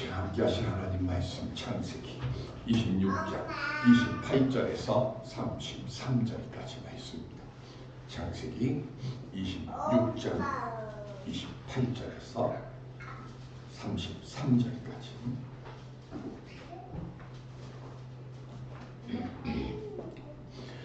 시간 함께 하신 하나님 말씀 창세기 26장 28절에서 33절까지 말씀입니다. 창세기 26장 28절에서 33절까지.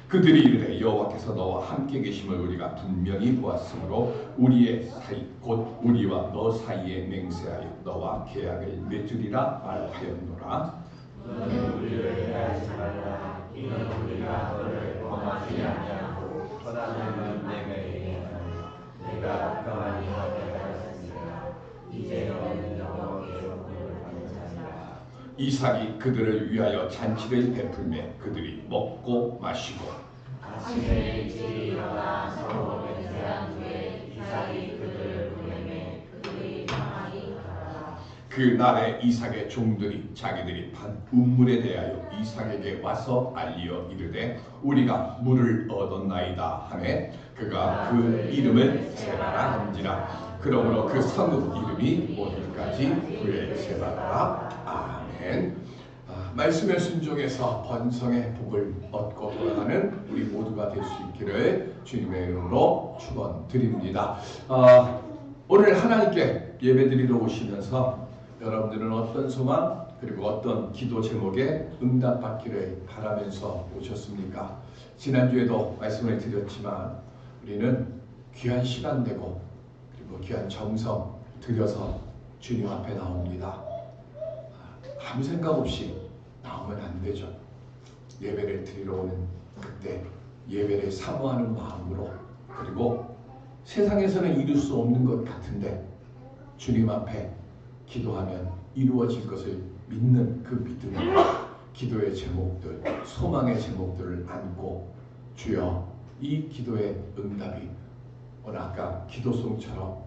그들이 이르되 여호와께서 너와 함께 계심을 우리가 분명히 보았으므로 우리의 사이 곧 우리와 너 사이에 맹세하여 너와 계약을 맺으리라 말하였노라. 너는 우리를 해하지 말라. 이는 우리가 너를 범하지 아니하고 떠나는 내게 얘기하노니 내가 평안히 하게 하였으니라. 이제 너는 여호와께 복을 받는 자니라. 이삭이 그들을 위하여 잔치를 베풀매 그들이 먹고 마시고 아침에 일찍 일어나 서로 맹세한 후에 이삭이 그들을 보내매 그들이 평안히 가라. 그 날에 이삭의 종들이 자기들이 판 우물에 대하여 이삭에게 와서 알리어 이르되 우리가 물을 얻었나이다 하매 그가 그 이름을 세바라 한지라. 그러므로 그 성읍 이름이 오늘까지 브엘세바라. 아멘. 말씀의 순종해서 번성의 복을 얻고 돌아가는 우리 모두가 될 수 있기를 주님의 이름으로 축원드립니다. 오늘 하나님께 예배드리러 오시면서 여러분들은 어떤 소망 그리고 어떤 기도 제목에 응답받기를 바라면서 오셨습니까? 지난주에도 말씀을 드렸지만 우리는 귀한 시간 내고 그리고 귀한 정성 들여서 주님 앞에 나옵니다. 아무 생각 없이 나오면 안 되죠. 예배를 드리러 오는 그때 예배를 사모하는 마음으로, 그리고 세상에서는 이룰 수 없는 것 같은데 주님 앞에 기도하면 이루어질 것을 믿는 그 믿음으로 기도의 제목들, 소망의 제목들을 안고 주여 이 기도의 응답이 오늘 아까 기도송처럼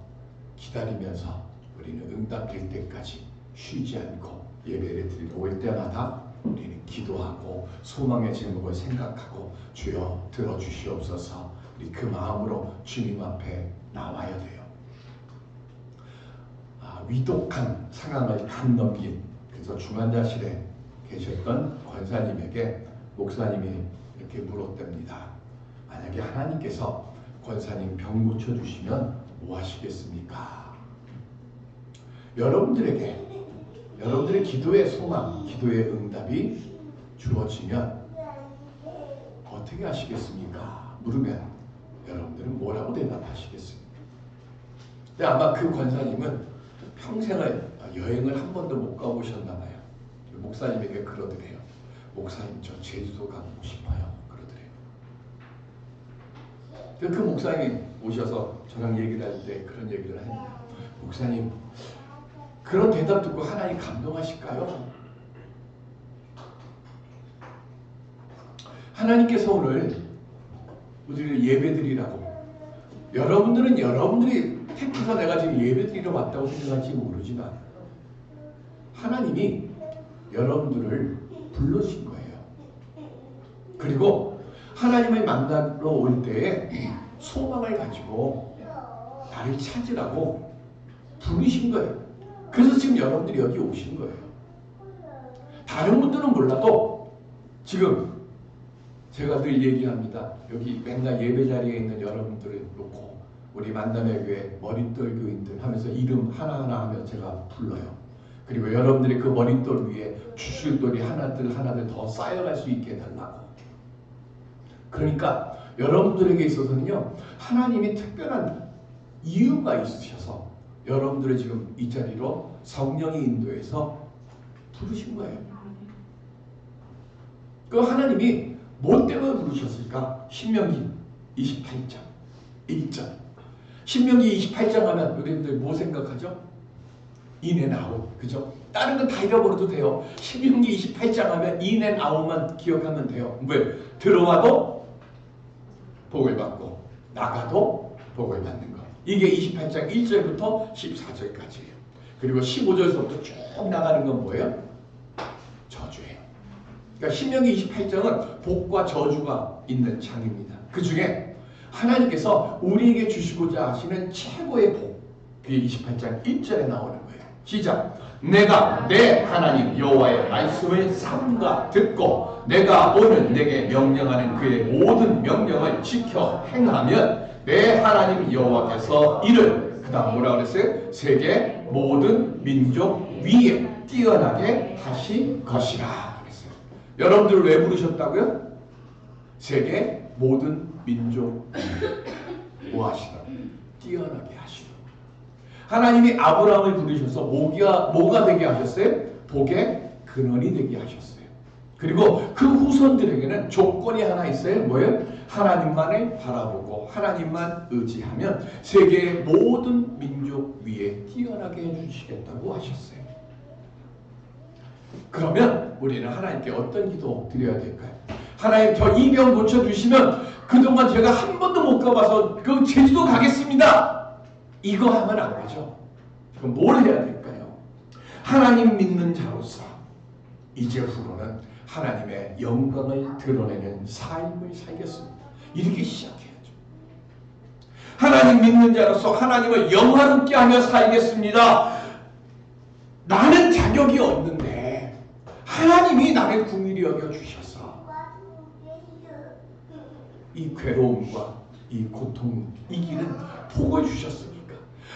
기다리면서 우리는 응답될 때까지 쉬지 않고 예배를 드리러 올 때마다 우리는 기도하고 소망의 제목을 생각하고 주여 들어주시옵소서. 우리 그 마음으로 주님 앞에 나와야 돼요. 위독한 상황을 감넘긴, 그래서 중환자실에 계셨던 권사님에게 목사님이 이렇게 물었답니다. 만약에 하나님께서 권사님 병 고쳐주시면 뭐 하시겠습니까? 여러분들에게 여러분들의 기도의 소망, 기도의 응답이 주어지면 어떻게 하시겠습니까? 물으면 여러분들은 뭐라고 대답하시겠습니까? 근데 아마 그 권사님은 평생을 여행을 한 번도 못 가보셨나 봐요. 목사님에게 그러더래요. 목사님 저 제주도 가고 싶어요. 그러더래요. 그 목사님이 오셔서 저랑 얘기를 할 때 그런 얘기를 합니다. 목사님 그런 대답 듣고 하나님 감동하실까요? 하나님께서 오늘 우리를 예배드리라고, 여러분들은 여러분들이 택해서 내가 지금 예배드리러 왔다고 생각할지 모르지만 하나님이 여러분들을 불러주신 거예요. 그리고 하나님을 만나러 올 때에 소망을 가지고 나를 찾으라고 부르신 거예요. 그래서 지금 여러분들이 여기 오신 거예요. 다른 분들은 몰라도 지금 제가 늘 얘기합니다. 여기 맨날 예배 자리에 있는 여러분들을 놓고 우리 만남의 교회 머릿돌 교인들 하면서 이름 하나하나 하면 제가 불러요. 그리고 여러분들이 그 머릿돌 위에 주술돌이 하나들 더 쌓여갈 수 있게 해달라고. 그러니까 여러분들에게 있어서는요, 하나님이 특별한 이유가 있으셔서 여러분들을 지금 이 자리로 성령이 인도해서 부르신 거예요. 그 하나님이 뭐 때문에 부르셨을까? 신명기 28장 1절. 신명기 28장 하면 우리들 뭐 생각하죠? 인앤아웃, 그죠? 다른 건 다 잃어버려도 돼요. 신명기 28장 하면 인앤아웃만 기억하면 돼요. 왜? 들어와도 복을 받고 나가도 복을 받는 거. 이게 28장 1절부터 14절까지예요. 그리고 15절부터 쭉 나가는 건 뭐예요? 저주예요. 그러니까 신명기 28장은 복과 저주가 있는 장입니다. 그 중에 하나님께서 우리에게 주시고자 하시는 최고의 복, 그게 28장 1절에 나오는 거예요. 시작. 내가 내 하나님 여호와의 말씀을 삼가 듣고 내가 오늘 내게 명령하는 그의 모든 명령을 지켜 행하면 내 하나님 여호와께서 이를 그 다음 뭐라 그랬어요? 세계 모든 민족 위에 뛰어나게 하실 것이라 그랬어요. 여러분들 왜 부르셨다고요? 세계 모든 민족 위에 뭐 하시라고? 뛰어나게 하시라고. 하나님이 아브라함을 부르셔서 뭐가 되게 하셨어요? 복의 근원이 되게 하셨어요. 그리고 그 후손들에게는 조건이 하나 있어요. 뭐예요? 하나님만을 바라보고 하나님만 의지하면 세계의 모든 민족 위에 뛰어나게 해주시겠다고 하셨어요. 그러면 우리는 하나님께 어떤 기도 드려야 될까요? 하나님, 저 이 병 고쳐주시면 그동안 제가 한 번도 못 가봐서 그 제주도 가겠습니다. 이거 하면 안 되죠. 그럼 뭘 해야 될까요? 하나님 믿는 자로서 이제후로는 하나님의 영광을 드러내는 삶을 살겠습니다. 이렇게 시작해야죠. 하나님 믿는 자로서 하나님을 영화롭게 하며 살겠습니다. 나는 자격이 없는데 하나님이 나를 긍휼히 여겨 주셔서 이 괴로움과 이 고통, 이 길은 복을 주셨으니까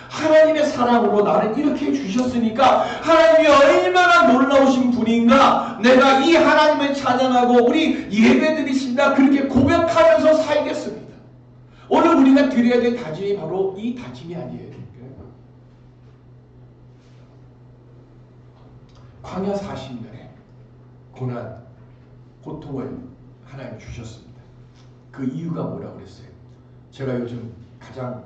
하나님의 사랑으로 나를 이렇게 주셨으니까 하나님이 얼마나 놀라우신 분인가, 내가 이 하나님을 찬양하고 우리 예배드리신다 그렇게 고백하면서 살겠습니다. 오늘 우리가 드려야 될 다짐이 바로 이 다짐이 아니에요. 광야 40년에 고난, 고통을 하나님 주셨습니다. 그 이유가 뭐라고 그랬어요? 제가 요즘 가장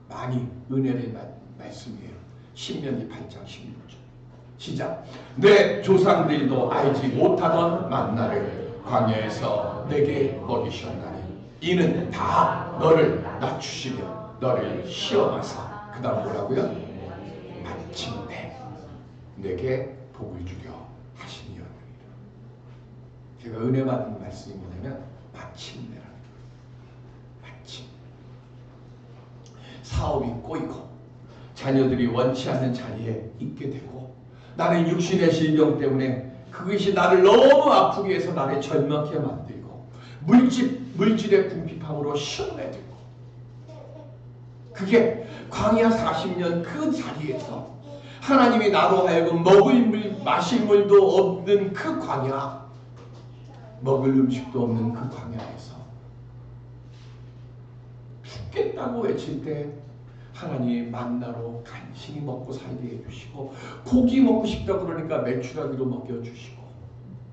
많이 은혜를 말씀이에요. 신명기 8장 16절 시작. 내 조상들도 알지 못하던 만나를 광야에서 내게 먹이셨나니 이는 다 너를 낮추시며 너를 시험하사 그 다음 뭐라고요? 마침내 내게 복을 주려 하시니였느니라. 제가 은혜 받은 말씀이 뭐냐면 마침내라. 마침. 사업이 꼬이고 자녀들이 원치 않는 자리에 있게 되고 나는 육신의 질병 때문에 그것이 나를 너무 아프게 해서 나를 절망케 만들고 물질의 궁핍함으로 시험에 들고 그게 광야 40년 그 자리에서 하나님이 나로 하여금 먹을 물 마실 물도 없는 그 광야, 먹을 음식도 없는 그 광야에서 죽겠다고 외칠 때 하나님이 만나로 간신히 먹고 살게 해주시고 고기 먹고 싶다 그러니까 메추라기로 먹여주시고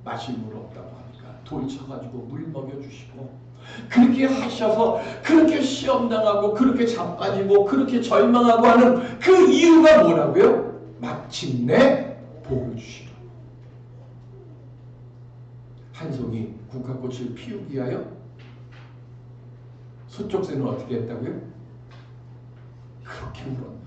마실 물 없다고 하니까 돌 쳐가지고 물 먹여주시고 그렇게 하셔서 그렇게 시험당하고 그렇게 자빠지고 그렇게 절망하고 하는 그 이유가 뭐라고요? 마침내 복을 주시라. 한 송이 국화꽃을 피우기 위하여 서쪽 새는 어떻게 했다고요? 그렇게 울었나.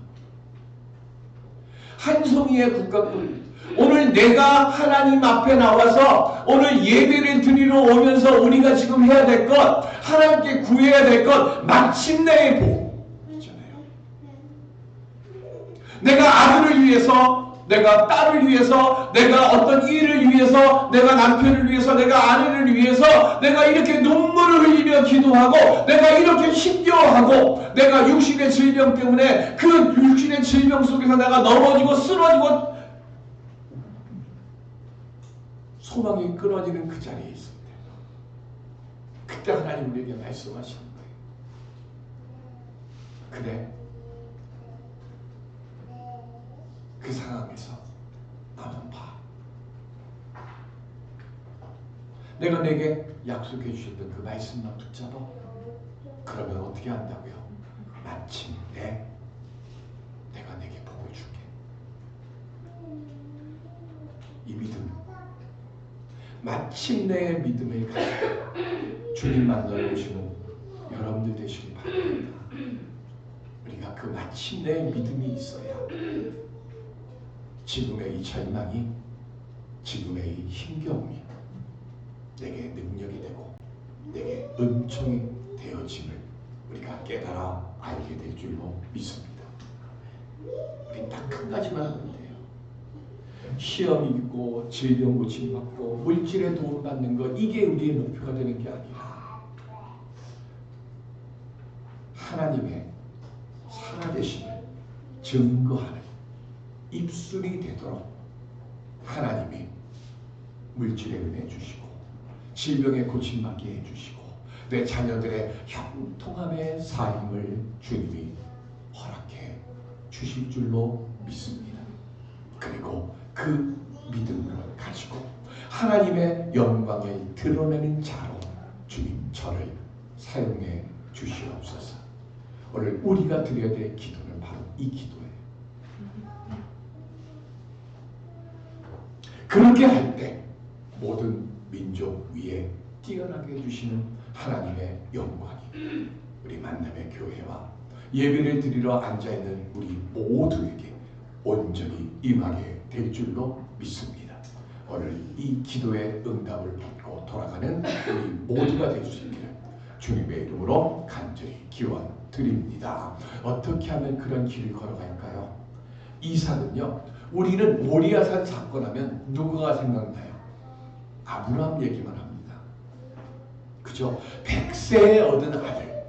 한 송이의 국화꽃. 오늘 내가 하나님 앞에 나와서 오늘 예배를 드리러 오면서 우리가 지금 해야 될 것, 하나님께 구해야 될 것, 마침내의 복 있잖아요. 내가 아들을 위해서, 내가 딸을 위해서, 내가 어떤 일을 위해서, 내가 남편을 위해서, 내가 아내를 위해서 내가 이렇게 눈물을 흘리며 기도하고 내가 이렇게 힘겨워하고 내가 육신의 질병 때문에 그 육신의 질병 속에서 내가 넘어지고 쓰러지고 소망이 끊어지는 그 자리에 있을 때 그때 하나님 우리에게 말씀하시는 거예요. 그래, 그 상황에서 나만 봐. 내가 내게 약속해 주셨던 그 말씀만 붙잡아. 그러면 어떻게 한다고요? 마침내 내가 내게 복을 줄게. 이 믿음, 마침내의 믿음을 가지고 주님 만나러 오시는 여러분들 되시길 바랍니다. 우리가 그 마침내의 믿음이 있어야 지금의 이 절망이, 지금의 이 힘겨움이 내게 능력이 되고 내게 은총이 되어짐을 우리가 깨달아 알게 될 줄로 믿습니다. 우리 딱 한 가지만 하면 돼요. 시험 이기고 질병 고침받고 물질의 도움 받는 것, 이게 우리의 목표가 되는 게 아니라 하나님의 살아계심을 증거하는 입술이 되도록 하나님이 물질의 은혜 주시고 질병의 고침받게 해주시고 내 자녀들의 형통함의 삶을 주님이 허락해 주실 줄로 믿습니다. 그리고 그 믿음을 가지고 하나님의 영광을 드러내는 자로 주님 저를 사용해 주시옵소서. 오늘 우리가 드려야 될 기도는 바로 이 기도예요. 그렇게 할 때 모든 민족 위에 뛰어나게 해주시는 하나님의 영광이 우리 만남의 교회와 예배를 드리러 앉아있는 우리 모두에게 온전히 임하게 될 줄로 믿습니다. 오늘 이 기도의 응답을 받고 돌아가는 우리 모두가 될 수 있기를 주님의 이름으로 간절히 기원 드립니다. 어떻게 하면 그런 길을 걸어갈까요? 이삭은요, 우리는 모리아산 사건 하면 누구가 생각나요? 아브라함 얘기만 합니다. 그죠? 100세에 얻은 아들,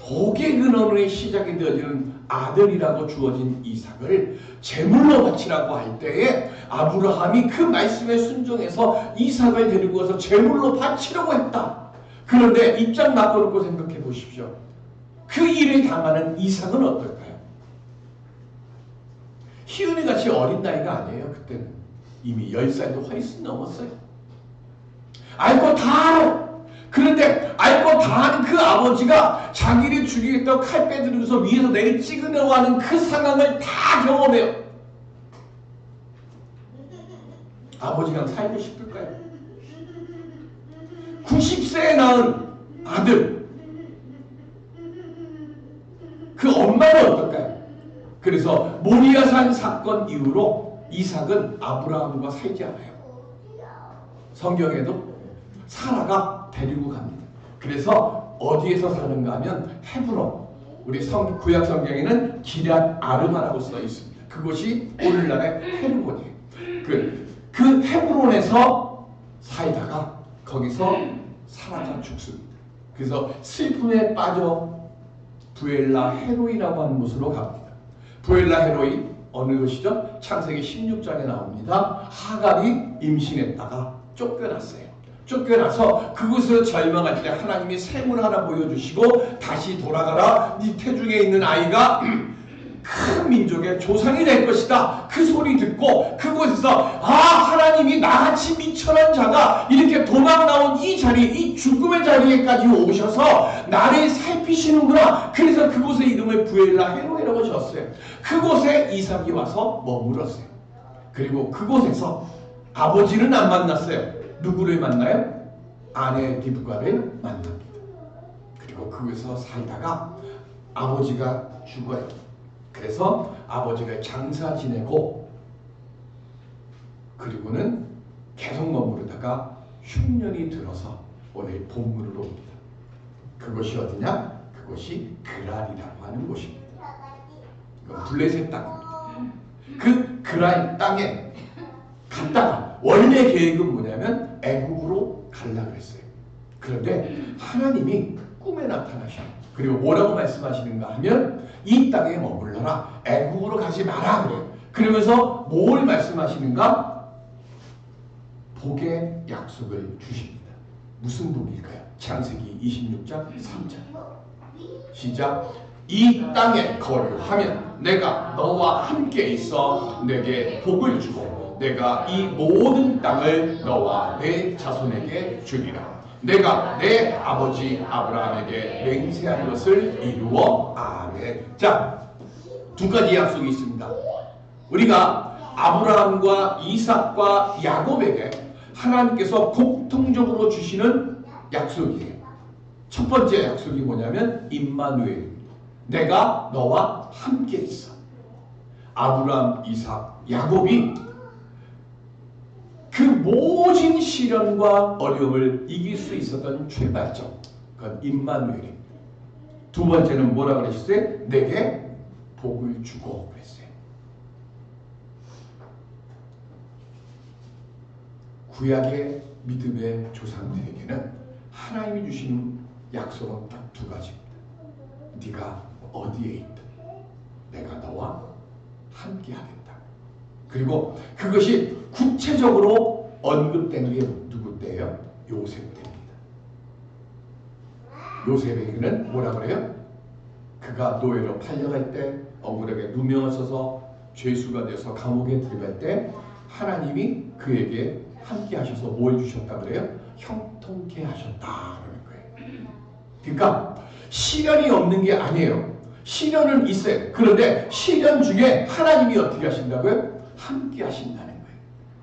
복의 근원의 시작이 되어지는 아들이라고 주어진 이삭을 제물로 바치라고 할 때에 아브라함이 그 말씀에 순종해서 이삭을 데리고 와서 제물로 바치려고 했다. 그런데 입장 바꿔놓고 생각해 보십시오. 그 일을 당하는 이삭은 어떨까요? 희은이 같이 어린 나이가 아니에요. 그때는 이미 10살도 훨씬 넘었어요. 알고 다 알아. 그런데 알고 다 아는 그 아버지가 자기를 죽이겠다고 칼 빼들면서 위에서 내리 찍으려고 하는 그 상황을 다 경험해요. 아버지랑 살고 싶을까요? 90세에 낳은 아들, 그 엄마는 어떨까요? 그래서 모리아산 사건 이후로 이삭은 아브라함과 살지 않아요. 성경에도 사라가 데리고 갑니다. 그래서 어디에서 사는가 하면 헤브론, 우리 구약 성경에는 기럇 아르마라고 써 있습니다. 그곳이 오늘날의 헤브론이에요. 그 헤브론에서 살다가 거기서 사라가 죽습니다. 그래서 슬픔에 빠져 부엘라 헤로이라고 하는 곳으로 갑니다. 부엘라 헤로이 어느 곳이죠? 창세기 16장에 나옵니다. 하갈이 임신했다가 쫓겨났어요. 쫓겨나서 그곳에서 절망할 때 하나님이 샘을 하나 보여주시고 다시 돌아가라. 네 태중에 있는 아이가 큰 민족의 조상이 될 것이다. 그 소리 듣고 그곳에서 하나님이 나같이 미천한 자가 이렇게 도망 나온 이 자리, 이 죽음의 자리에까지 오셔서 나를 살피시는구나. 그래서 그곳의 이름을 부엘라 헤로이라고 지었어요. 그곳에 이삭이 와서 머물었어요. 그리고 그곳에서 아버지는 안 만났어요. 누구를 만나요? 아내 리브가를 만납니다. 그리고 그곳에서 살다가 아버지가 죽어요. 그래서 아버지를 장사 지내고 그리고는 계속 머무르다가 흉년이 들어서 오늘 본문으로 옵니다. 그것이 어디냐? 그것이 그랄이라고 하는 곳입니다. 이건 블레셋 땅입니다. 그 그랄 땅에 갔다가 원래 계획은 뭐냐면 애국으로 가려고 그랬어요. 그런데 하나님이 꿈에 나타나셔. 그리고 뭐라고 말씀하시는가 하면 이 땅에 머물러라. 애국으로 가지 마라 그래요. 그러면서 뭘 말씀하시는가? 복의 약속을 주십니다. 무슨 복일까요? 창세기 26장 3절 시작. 이 땅에 거류하면 내가 너와 함께 있어 내게 복을 주고 내가 이 모든 땅을 너와 내 자손에게 주리라. 내가 내 아버지 아브라함에게 맹세한 것을 이루어 아멘. 자, 두 가지 약속이 있습니다. 우리가 아브라함과 이삭과 야곱에게 하나님께서 공통적으로 주시는 약속이에요. 첫 번째 약속이 뭐냐면 임마누엘입니다. 내가 너와 함께 있어. 아브라함, 이삭, 야곱이 그 모진 시련과 어려움을 이길 수 있었던 출발점, 그건 임마누엘입니다. 두 번째는 뭐라고 그러셨어요? 내게 복을 주고 그랬어요. 구약의 믿음의 조상들에게는 하나님이 주시는 약속은 딱 두 가지입니다. 네가 어디에 있든 내가 너와 함께 하겠다. 그리고 그것이 구체적으로 언급된 게 누구 때예요? 요셉 때입니다. 요셉에게는 뭐라 그래요? 그가 노예로 팔려갈 때, 억울하게 누명을 써서 죄수가 돼서 감옥에 들어갈 때 하나님이 그에게 함께 하셔서 뭘 주셨다 그래요? 형통케 하셨다 그러는 거예요. 그러니까 시련이 없는 게 아니에요. 시련은 있어요. 그런데 시련 중에 하나님이 어떻게 하신다고요? 함께 하신다는 거예요.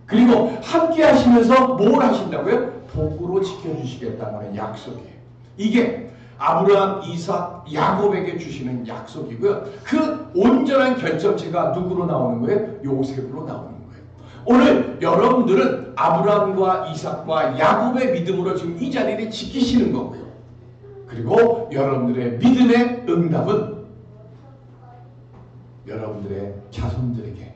그리고 함께 하시면서 뭘 하신다고요? 복으로 지켜주시겠다는 약속이에요. 이게 아브라함, 이삭, 야곱에게 주시는 약속이고요. 그 온전한 결정체가 누구로 나오는 거예요? 요셉으로 나오는 거예요. 오늘 여러분들은 아브라함과 이삭과 야곱의 믿음으로 지금 이 자리를 지키시는 거고요. 그리고 여러분들의 믿음의 응답은 여러분들의 자손들에게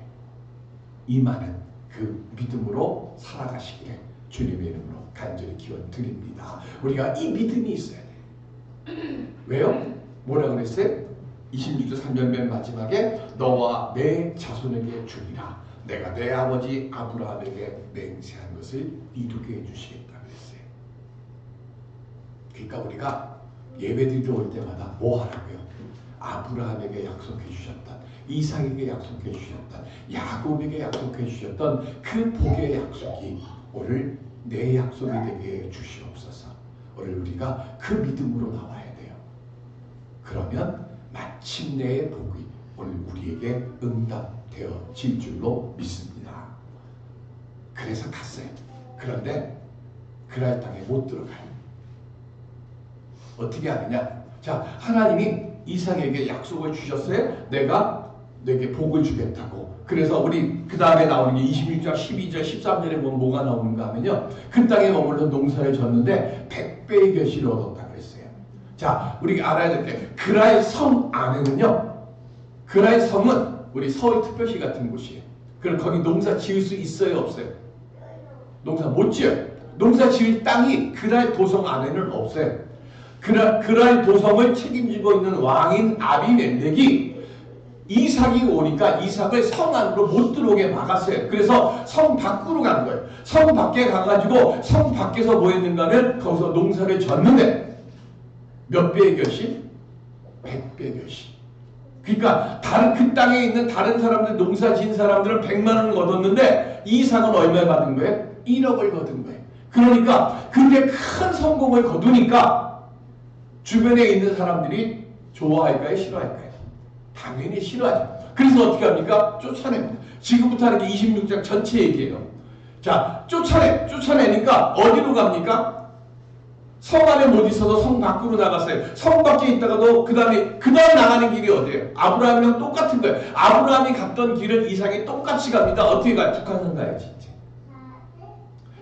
임하는 그 믿음으로 살아가시기를 주님의 이름으로 간절히 기원 드립니다. 우리가 이 믿음이 있어야 돼요. 왜요? 뭐라 그랬어요? 26절 3절 맨 마지막에 너와 내 자손에게 주리라. 내가 내 아버지 아브라함에게 맹세한 것을 이루게 해주시겠다 그랬어요. 그러니까 우리가 예배드리러 올 때마다 뭐 하라고요? 아브라함에게 약속해 주셨던, 이삭에게 약속해 주셨던, 야곱에게 약속해 주셨던 그 복의 약속이 오늘 내 약속이 되게 해 주시옵소서. 오늘 우리가 그 믿음으로 나와야 돼요. 그러면 마침내의 복이 오늘 우리에게 응답되어질 줄로 믿습니다. 그래서 갔어요. 그런데 그랄 땅에 못 들어가요. 어떻게 하느냐? 자, 하나님이 이삭에게 약속을 주셨어요. 내가 내게 복을 주겠다고. 그래서 우리 그 다음에 나오는 게 26절, 12절, 13절에 보면 뭐가 나오는가 하면요. 그 땅에 머물러 농사를 졌는데 100배의 결실을 얻었다 그랬어요. 자, 우리가 알아야 될 게 그랄 성 안에는요. 그랄 성은 우리 서울특별시 같은 곳이에요. 그럼 거기 농사 지을 수 있어요? 없어요? 농사 못 지어요. 농사 지을 땅이 그랄 도성 안에는 없어요. 그랄 도성을 책임지고 있는 왕인 아비멜렉이 이삭이 오니까 이삭을 성 안으로 못 들어오게 막았어요. 그래서 성 밖으로 간 거예요. 성 밖에 가가지고 성 밖에서 뭐 했는가 하면 거기서 농사를 졌는데 몇 배의 결실? 100배의 결실. 그러니까 그 땅에 있는 다른 사람들, 농사 지은 사람들은 100만 원을 얻었는데 이삭은 얼마 받은 거예요? 1억을 얻은 거예요. 그러니까 그게 큰 성공을 거두니까 주변에 있는 사람들이 좋아할까요? 싫어할까요? 당연히 싫어하죠. 그래서 어떻게 합니까? 쫓아냅니다. 지금부터 하는 게 26장 전체 얘기예요. 자, 쫓아내니까 어디로 갑니까? 성 안에 못 있어서 성 밖으로 나갔어요. 성 밖에 있다가도 그 다음 나가는 길이 어디예요? 아브라함이랑 똑같은 거예요. 아브라함이 갔던 길은 이삭이 똑같이 갑니다. 어떻게 가요? 북한산 가야지.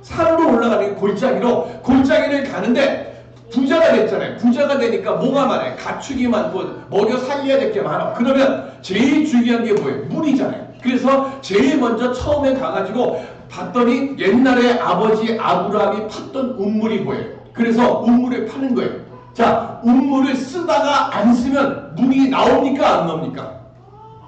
산으로 올라가는 골짜기를 가는데 부자가 됐잖아요. 부자가 되니까 뭐가 많아요? 가축이 많고 먹여 살려야 될 게 많아. 그러면 제일 중요한 게 뭐예요? 물이잖아요. 그래서 제일 먼저 처음에 가가지고 봤더니 옛날에 아버지 아브라함이 팠던 운물이 보여요. 그래서 운물을 파는 거예요. 자, 운물을 쓰다가 안 쓰면 물이 나옵니까? 안 나옵니까?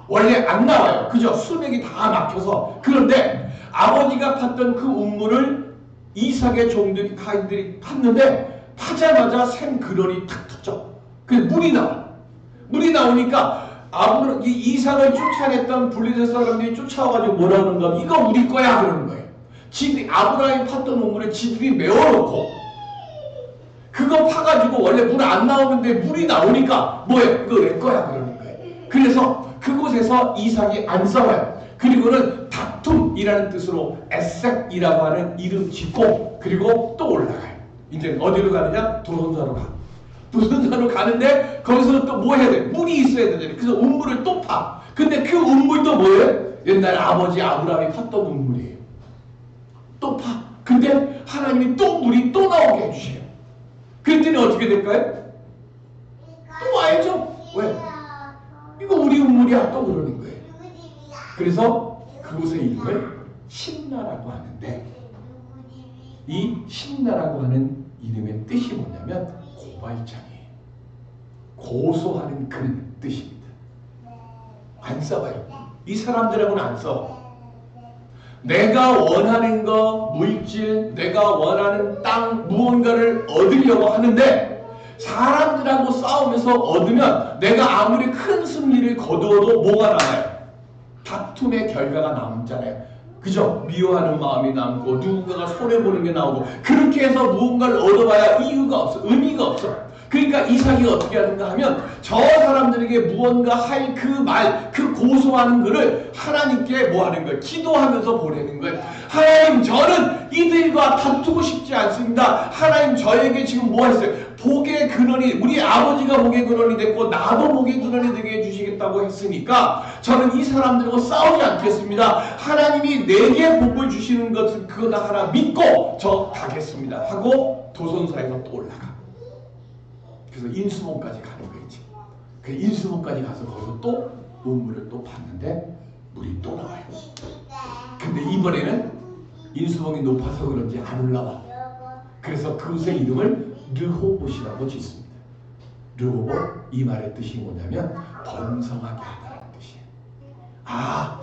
원래 안 나와요. 그죠? 수맥이 다 막혀서. 그런데 아버지가 팠던 그 운물을 이삭의 종들이 가인들이 팠는데 파자마자 샘 근원이 탁 터져. 그래서 물이 나와. 물이 나오니까 이삭을 쫓아냈던 블레셋 사람들이 쫓아와가지고 뭐라 그러는가? 이거 우리 거야 그러는 거예요. 지들이 아브라함이 팠던 우물을 지들이 메워놓고 그거 파가지고 원래 물 안 나오는데 물이 나오니까 뭐예요? 이거 내 거야 그러는 거예요. 그래서 그곳에서 이삭이 안 싸워요. 그리고는 다툼이라는 뜻으로 에색이라고 하는 이름 짓고 그리고 또 올라가요. 이제 어디로 가느냐? 도선사로 가. 도선사로 가는데 거기서 또 뭐 해야 돼? 물이 있어야 되잖아요. 그래서 운물을 또 파. 근데 그 운물도 뭐예요? 옛날 아버지 아브라함이 팠던 운물이에요. 또 파. 근데 하나님이 또 물이 또 나오게 해주세요. 그랬더니 어떻게 될까요? 또 와야죠. 왜? 이거 우리 운물이야. 또 그러는 거예요. 그래서 그곳의 이름을 신라라고 하는데 이 신나라고 하는 이름의 뜻이 뭐냐면 고발장이에요. 고소하는 그런 뜻입니다. 안 싸워요. 이 사람들하고는 안 싸워. 내가 원하는 거, 물질, 내가 원하는 땅, 무언가를 얻으려고 하는데 사람들하고 싸우면서 얻으면 내가 아무리 큰 승리를 거두어도 뭐가 남아요? 다툼의 결과가 남잖아요. 그죠? 미워하는 마음이 남고 누군가가 손해보는 게 나오고 그렇게 해서 무언가를 얻어봐야 이유가 없어. 의미가 없어. 그러니까 이삭이 어떻게 하는가 하면 저 사람들에게 무언가 할 그 말, 그 고소하는 것을 하나님께 뭐 하는 거예요? 기도하면서 보내는 거예요. 하나님, 저는 이들과 다투고 싶지 않습니다. 하나님, 저에게 지금 뭐 했어요? 복의 근원이, 우리 아버지가 복의 근원이 됐고 나도 복의 근원이 되게 해주시겠다고 했으니까 저는 이 사람들과 싸우지 않겠습니다. 하나님이 내게 복을 주시는 것은 그거다 하나 믿고 저 가겠습니다 하고 도선사에서 또 올라가. 그래서 인수봉까지 가는 거지. 그 인수봉까지 가서 거기서 또 우물을 또 봤는데 물이 또 나와요. 근데 이번에는 인수봉이 높아서 그런지 안 올라와. 그래서 그곳의 이름을 르호봇이라고 짓습니다. 르호봇, 이 말의 뜻이 뭐냐면 번성하게 하다는 뜻이에요. 아,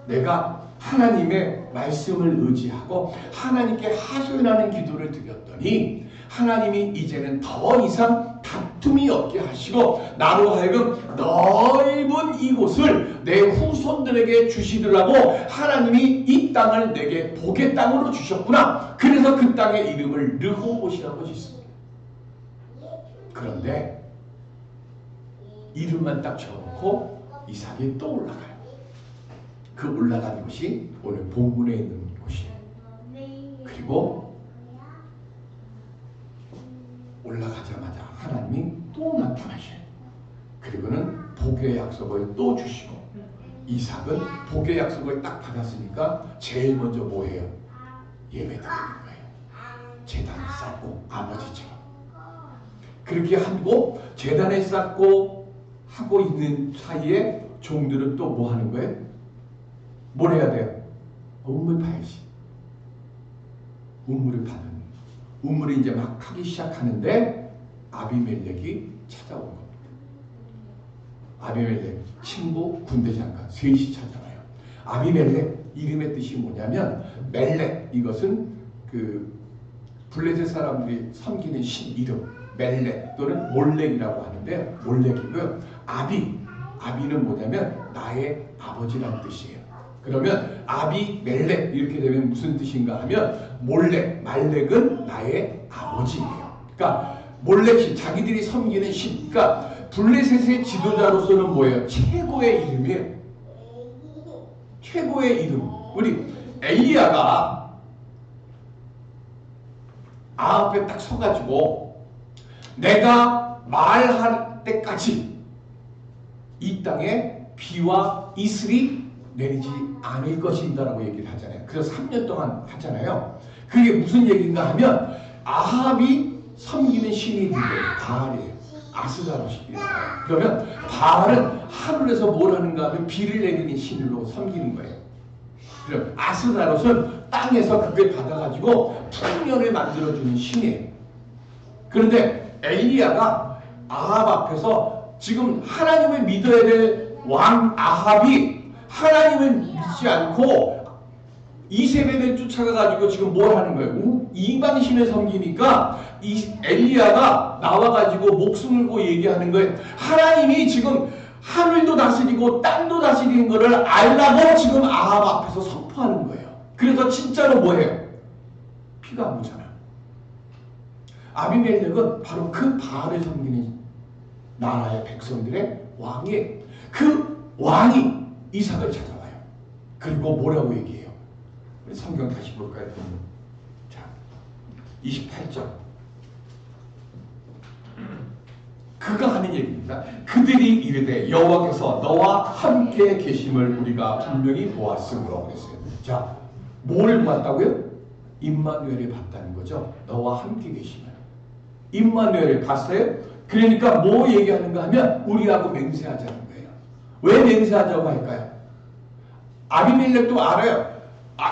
내가 하나님의 말씀을 의지하고 하나님께 하소연하는 기도를 드렸더니 하나님이 이제는 더 이상 다툼이 없게 하시고 나로 하여금 넓은 이곳을 내 후손들에게 주시더라고 하나님이 이 땅을 내게 복의 땅으로 주셨구나. 그래서 그 땅의 이름을 르호봇이라고 짓습니다. 그런데 이름만 딱 적어놓고 이삭이 또 올라가요. 그 올라가는 곳이 오늘 본문에 있는 곳이에요. 그리고 올라가자마자 하나님이 또 나타나셔요. 그리고는 복의 약속을 또 주시고 이삭은 복의 약속을 딱 받았으니까 제일 먼저 뭐 해요? 예배 드리는 거예요. 제단을 쌓고 아버지처럼. 그렇게 하고 제단에 쌓고 하고 있는 사이에 종들은 또 뭐 하는 거예요? 뭘 해야 돼요? 우물 파야지. 우물을 파는. 우물을 이제 막 하기 시작하는데 아비멜렉이 찾아온 겁니다. 아비멜렉 친구 군대장관 셋이 찾아와요. 아비멜렉 이름의 뜻이 뭐냐면 멜렉, 이것은 그 블레셋 사람들이 섬기는 신 이름 멜렉 또는 몰렉이라고 하는데 몰렉이고요. 아비는 뭐냐면 나의 아버지라는 뜻이에요. 그러면 아비멜렉 이렇게 되면 무슨 뜻인가 하면 말렉은 나의 아버지예요. 그러니까 몰렉이 자기들이 섬기는 신, 그러니까 블레셋의 지도자로서는 뭐예요? 최고의 이름이에요. 최고의 이름. 우리 엘리야가 앞에 딱 서가지고 내가 말할 때까지 이 땅에 비와 이슬이 내리지 않을 것입니다라고 얘기를 하잖아요. 그래서 3년 동안 하잖아요. 그게 무슨 얘기인가 하면 아합이 섬기는 신이 누구예요? 바알이에요. 아스다로시예요. 그러면 바알은 하늘에서 뭘 하는가 하면 비를 내리는 신으로 섬기는 거예요. 그럼 아스다롯은 땅에서 그걸 받아가지고 풍년을 만들어주는 신이에요. 그런데 엘리야가 아합 앞에서 지금 하나님을 믿어야 될 왕 아합이 하나님을 믿지 않고 이세벨을 쫓아가가지고 지금 뭘 하는 거예요? 이방신을 섬기니까 이 엘리야가 나와가지고 목숨을 걸고 얘기하는 거예요. 하나님이 지금 하늘도 다스리고 땅도 다스리는 것을 알라고 지금 아합 앞에서 선포하는 거예요. 그래서 진짜로 뭐예요? 피가 안 묻잖아요. 아비멜렉은 바로 그 바알을 섬기는 나라의 백성들의 왕이에요. 그 왕이 이삭을 찾아와요. 그리고 뭐라고 얘기해요? 우리 성경 다시 볼까요? 자, 28절. 그가 하는 얘기입니다. 그들이 이르되 여호와께서 너와 함께 계심을 우리가 분명히 보았으므로 그랬어요. 자, 뭘 보았다고요? 임마누엘을 봤다는 거죠. 너와 함께 계심을. 임마누엘을 봤어요? 그러니까 뭐 얘기하는가 하면 우리하고 맹세하자는 거예요. 왜 맹세하자고 할까요? 아비멜렉도 알아요.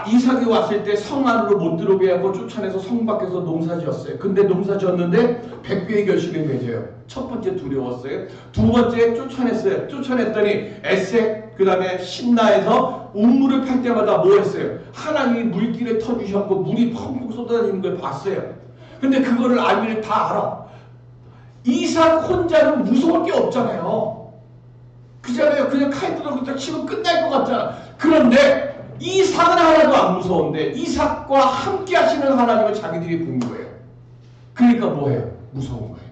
이삭이 왔을 때 성 안으로 못 들어오게 하고 쫓아내서 성 밖에서 농사지었어요. 근데 농사지었는데 100배의 결실을 맺어요. 첫 번째 두려웠어요. 두 번째 쫓아냈어요. 쫓아냈더니 에색, 그 다음에 신나에서 우물을 팔 때마다 뭐 했어요? 하나님이 물길에 터주셨고 물이 펑펑 쏟아지는 걸 봤어요. 근데 그거를 아비를 다 알아. 이삭 혼자는 무서울 게 없잖아요. 그잖아요. 그냥 칼 들어서 치면 끝날 것 같잖아. 그런데 이삭은 하나도 안 무서운데 이삭과 함께 하시는 하나님을 자기들이 본 거예요. 그러니까 뭐해요? 무서운 거예요.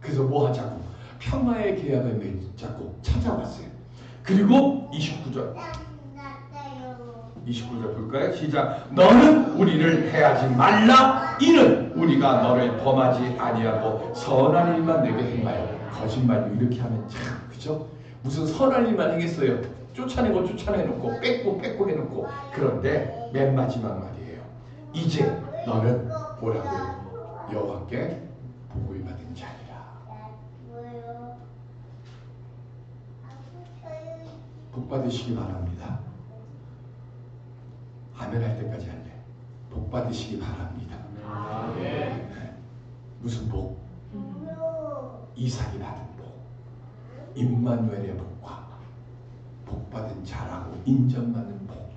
그래서 뭐 하자고? 평화의 계약을 맺자고 찾아왔어요. 그리고 29절 볼까요? 시작. 너는 우리를 해하지 말라. 이는 우리가 너를 범하지 아니하고 선한 일만 내게 행하여. 거짓말도 이렇게 하면 참 그죠? 무슨 선한 일만 행했어요. 쫓아내놓고 뺏고 해놓고. 그런데 맨 마지막 말이에요. 이제 너는 뭐라고요? 여호와께 복을 받은 자니라. 복 받으시기 바랍니다. 아멘 할 때까지 할래. 복 받으시기 바랍니다. 네. 무슨 복? 이삭이 받은 복. 임마누엘의 복과 복 받은 자라고 인정받는 복.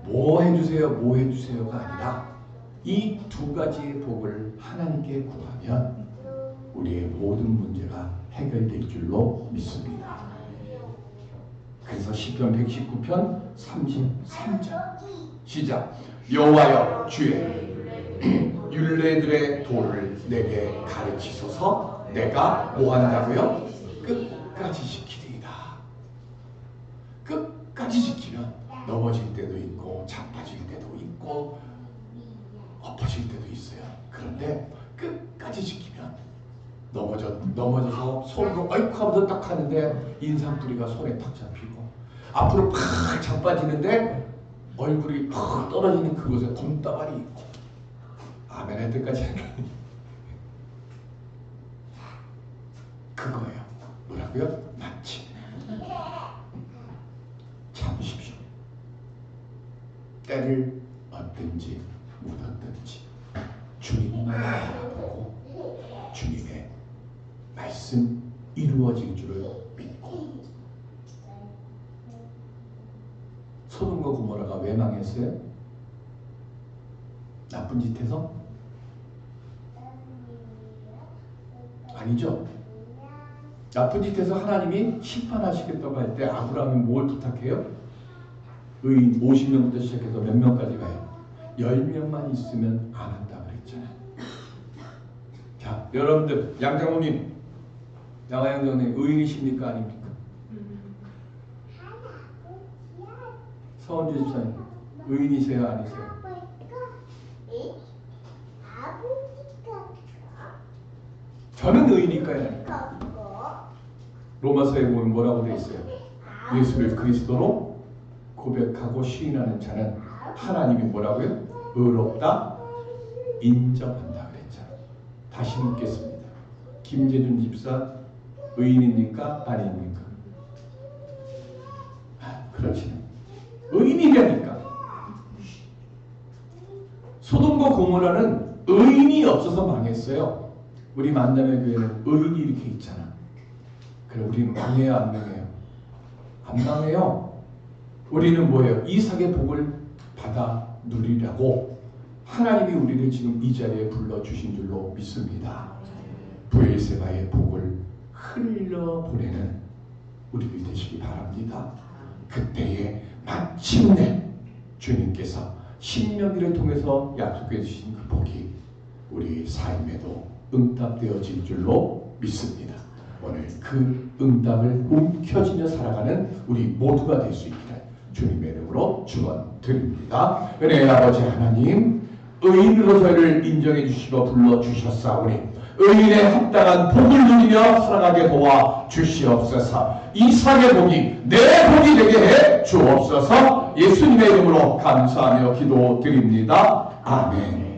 뭐 해주세요가 아니라 이 두 가지의 복을 하나님께 구하면 우리의 모든 문제가 해결될 줄로 믿습니다. 그래서 시편 119편 33절 시작. 여호와여 주의 율례들의 도를 내게 가르치소서. 내가 뭐 한다고요? 끝까지 지키리이다. 끝까지 지키면 넘어질 때도 있고 자빠질 때도 있고 엎어질 때도 있어요. 그런데 끝까지 지키면 넘어져서 손으로 어이쿠 하면서 딱 하는데 인삼뿌리가 손에 탁 잡히고 앞으로 팍 자빠지는데 얼굴이 팍 떨어지는 그곳에 곰다발이 있고. 아멘 할 때까지 그거예요. 뭐라고요? 마침 참으십시오. 때를 얻든지 못 얻든지 주님만 바라보고 주님의 말씀 이루어질 줄을 믿고. 소돔과 고모라가 왜 망했어요? 나쁜 짓 해서? 아니죠. 나쁜 짓 해서 하나님이 심판하시겠다고 할 때 아브라함이 뭘 부탁해요? 의인 50명부터 시작해서 몇 명까지 가요? 10명만 있으면 안 한다 그랬잖아요. 자, 여러분들 양장모님, 양화영장님 의인이십니까 아닙니까? 서원주 집사님 의인이세요 아니세요? 저는 의인일까요 아닙니까? 로마서에 보면 뭐라고 되어 있어요? 예수를 그리스도로 고백하고 시인하는 자는 하나님이 뭐라고요? 의롭다 인정한다 그랬잖아요. 다시 묻겠습니다. 김재준 집사 의인입니까? 아닙니까? 그렇지. 의인이라니까. 소돔과 고모라는 의인이 없어서 망했어요. 우리 만남의 교회는 의인이 이렇게 있잖아. 그래 우리는 망해요 안 망해요? 안 망해요. 우리는 뭐예요? 이삭의 복을 받아 누리라고 하나님이 우리를 지금 이 자리에 불러주신 줄로 믿습니다. 브엘세바의 복을 흘려보내는 우리들 되시기 바랍니다. 그때에 마침내 주님께서 신명기를 통해서 약속해 주신 그 복이 우리 삶에도 응답되어질 줄로 믿습니다. 오늘 그 응답을 움켜쥐며 살아가는 우리 모두가 될 수 있기를 주님의 이름으로 축원드립니다. 은혜의 아버지 하나님, 의인으로 저희를 인정해 주시고 불러주셨사오니 의인에 합당한 복을 누리며 살아가게 도와 주시옵소서. 이삭의 복이 내 복이 되게 해 주옵소서. 예수님의 이름으로 감사하며 기도드립니다. 아멘.